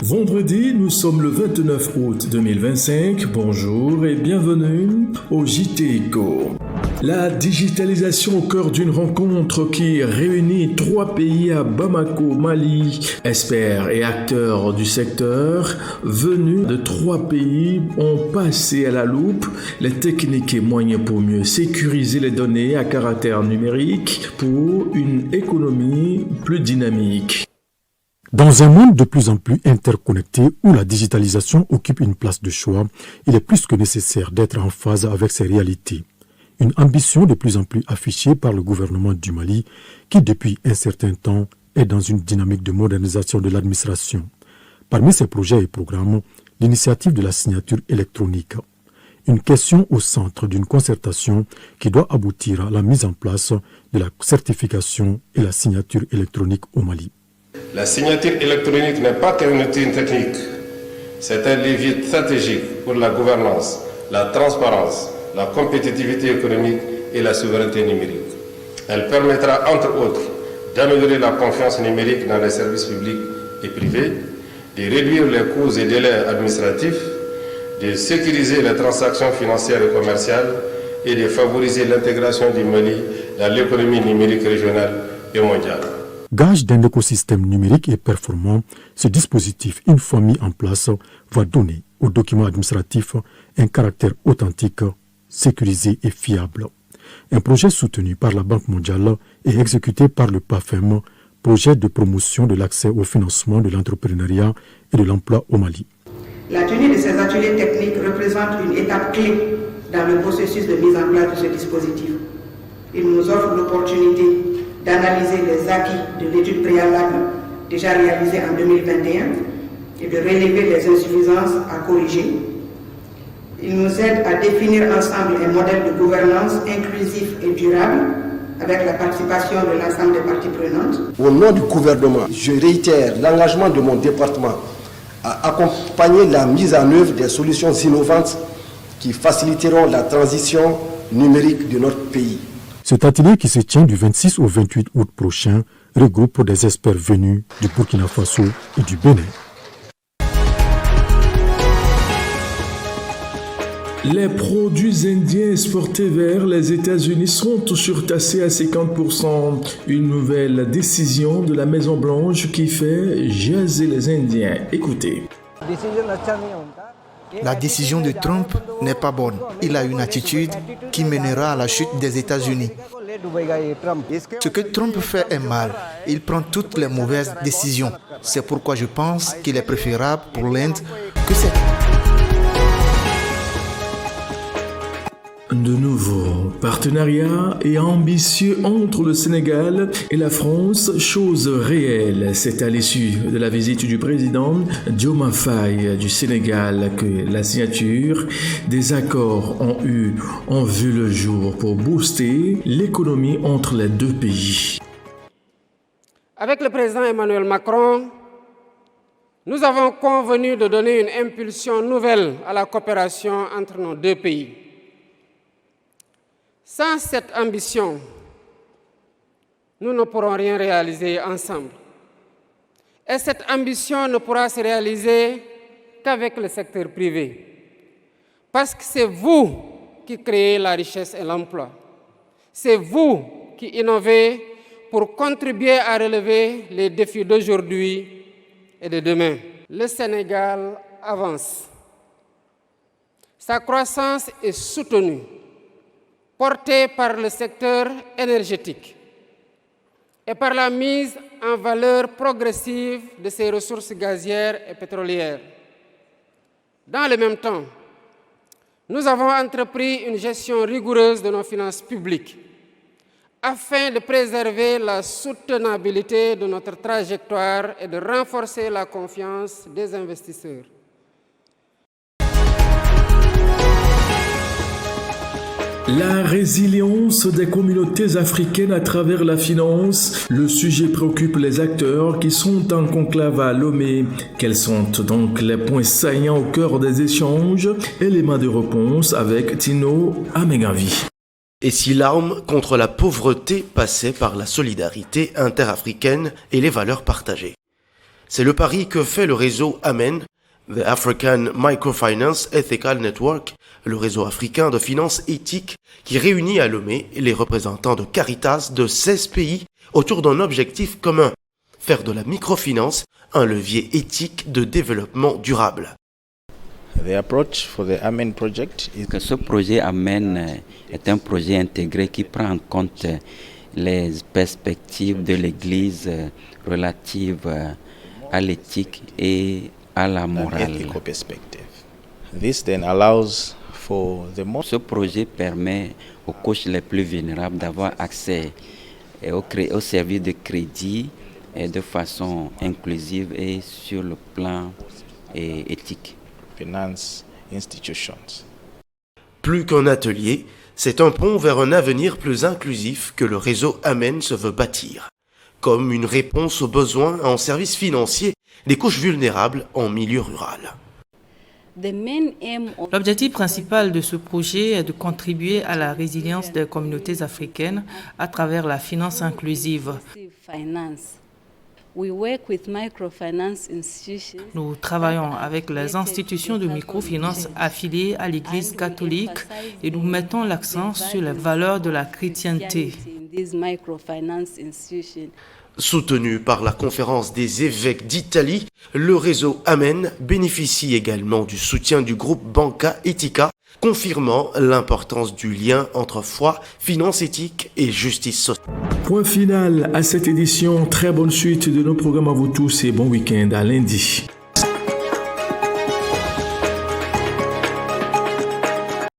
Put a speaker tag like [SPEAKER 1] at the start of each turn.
[SPEAKER 1] Vendredi, nous sommes le 29 août 2025. Bonjour et bienvenue au JT Éco. La digitalisation au cœur d'une rencontre qui réunit 3 pays à Bamako, Mali. Experts et acteurs du secteur venus de 3 pays ont passé à la loupe les techniques et moyens pour mieux sécuriser les données à caractère numérique pour une économie plus dynamique.
[SPEAKER 2] Dans un monde de plus en plus interconnecté où la digitalisation occupe une place de choix, il est plus que nécessaire d'être en phase avec ces réalités. Une ambition de plus en plus affichée par le gouvernement du Mali qui, depuis un certain temps, est dans une dynamique de modernisation de l'administration. Parmi ces projets et programmes, l'initiative de la signature électronique. Une question au centre d'une concertation qui doit aboutir à la mise en place de la certification et la signature électronique au Mali.
[SPEAKER 3] La signature électronique n'est pas qu'un outil technique, c'est un levier stratégique pour la gouvernance, la transparence, la compétitivité économique et la souveraineté numérique. Elle permettra, entre autres, d'améliorer la confiance numérique dans les services publics et privés, de réduire les coûts et délais administratifs, de sécuriser les transactions financières et commerciales et de favoriser l'intégration du Mali dans l'économie numérique régionale et mondiale.
[SPEAKER 2] Gage d'un écosystème numérique et performant, ce dispositif, une fois mis en place, va donner aux documents administratifs un caractère authentique, sécurisé et fiable. Un projet soutenu par la Banque mondiale et exécuté par le PAFEM, projet de promotion de l'accès au financement de l'entrepreneuriat et de l'emploi au Mali.
[SPEAKER 4] La tenue de ces ateliers techniques représente une étape clé dans le processus de mise en place de ce dispositif. Il nous offre l'opportunité d'analyser les acquis de l'étude préalable déjà réalisée en 2021 et de relever les insuffisances à corriger. Il nous aide à définir ensemble un modèle de gouvernance inclusif et durable avec la participation de l'ensemble des parties prenantes.
[SPEAKER 5] Au nom du gouvernement, je réitère l'engagement de mon département à accompagner la mise en œuvre des solutions innovantes qui faciliteront la transition numérique de notre pays.
[SPEAKER 2] Cet atelier qui se tient du 26 au 28 août prochain regroupe des experts venus du Burkina Faso et du Bénin.
[SPEAKER 1] Les produits indiens exportés vers les États-Unis sont surtaxés à 50%. Une nouvelle décision de la Maison-Blanche qui fait jaser les Indiens. Écoutez.
[SPEAKER 6] La décision de Trump n'est pas bonne. Il a une attitude qui mènera à la chute des États-Unis. Ce que Trump fait est mal. Il prend toutes les mauvaises décisions. C'est pourquoi je pense qu'il est préférable pour l'Inde que cette...
[SPEAKER 1] De nouveaux partenariats et ambitieux entre le Sénégal et la France, chose réelle. C'est à l'issue de la visite du président Diomaye Faye du Sénégal que la signature des accords ont vu le jour pour booster l'économie entre les 2 pays.
[SPEAKER 7] Avec le président Emmanuel Macron, nous avons convenu de donner une impulsion nouvelle à la coopération entre nos 2 pays. Sans cette ambition, nous ne pourrons rien réaliser ensemble. Et cette ambition ne pourra se réaliser qu'avec le secteur privé. Parce que c'est vous qui créez la richesse et l'emploi. C'est vous qui innovez pour contribuer à relever les défis d'aujourd'hui et de demain. Le Sénégal avance. Sa croissance est soutenue, portée par le secteur énergétique et par la mise en valeur progressive de ses ressources gazières et pétrolières. Dans le même temps, nous avons entrepris une gestion rigoureuse de nos finances publiques afin de préserver la soutenabilité de notre trajectoire et de renforcer la confiance des investisseurs.
[SPEAKER 1] La résilience des communautés africaines à travers la finance, le sujet préoccupe les acteurs qui sont en conclave à Lomé. Quels sont donc les points saillants au cœur des échanges? Éléments de réponse avec Tino Amengavi.
[SPEAKER 8] Et si l'arme contre la pauvreté passait par la solidarité interafricaine et les valeurs partagées? C'est le pari que fait le réseau AMEN, The African Microfinance Ethical Network, le réseau africain de finances éthiques qui réunit à Lomé les représentants de Caritas de 16 pays autour d'un objectif commun, faire de la microfinance un levier éthique de développement durable.
[SPEAKER 9] Ce projet AMEN est un projet intégré qui prend en compte les perspectives de l'Église relatives à l'éthique et à la morale. Ce projet permet aux couches les plus vulnérables d'avoir accès aux services de crédit de façon inclusive et sur le plan éthique.
[SPEAKER 8] Plus qu'un atelier, c'est un pont vers un avenir plus inclusif que le réseau AMEN se veut bâtir, comme une réponse aux besoins en services financiers des couches vulnérables en milieu rural.
[SPEAKER 10] L'objectif principal de ce projet est de contribuer à la résilience des communautés africaines à travers la finance inclusive. Nous travaillons avec les institutions de microfinance affiliées à l'Église catholique et nous mettons l'accent sur les valeurs de la chrétienté.
[SPEAKER 8] Soutenu par la Conférence des évêques d'Italie, le réseau AMEN bénéficie également du soutien du groupe Banca Etica, confirmant l'importance du lien entre foi, finance éthique et justice sociale.
[SPEAKER 1] Point final à cette édition. Très bonne suite de nos programmes à vous tous et bon week-end à lundi.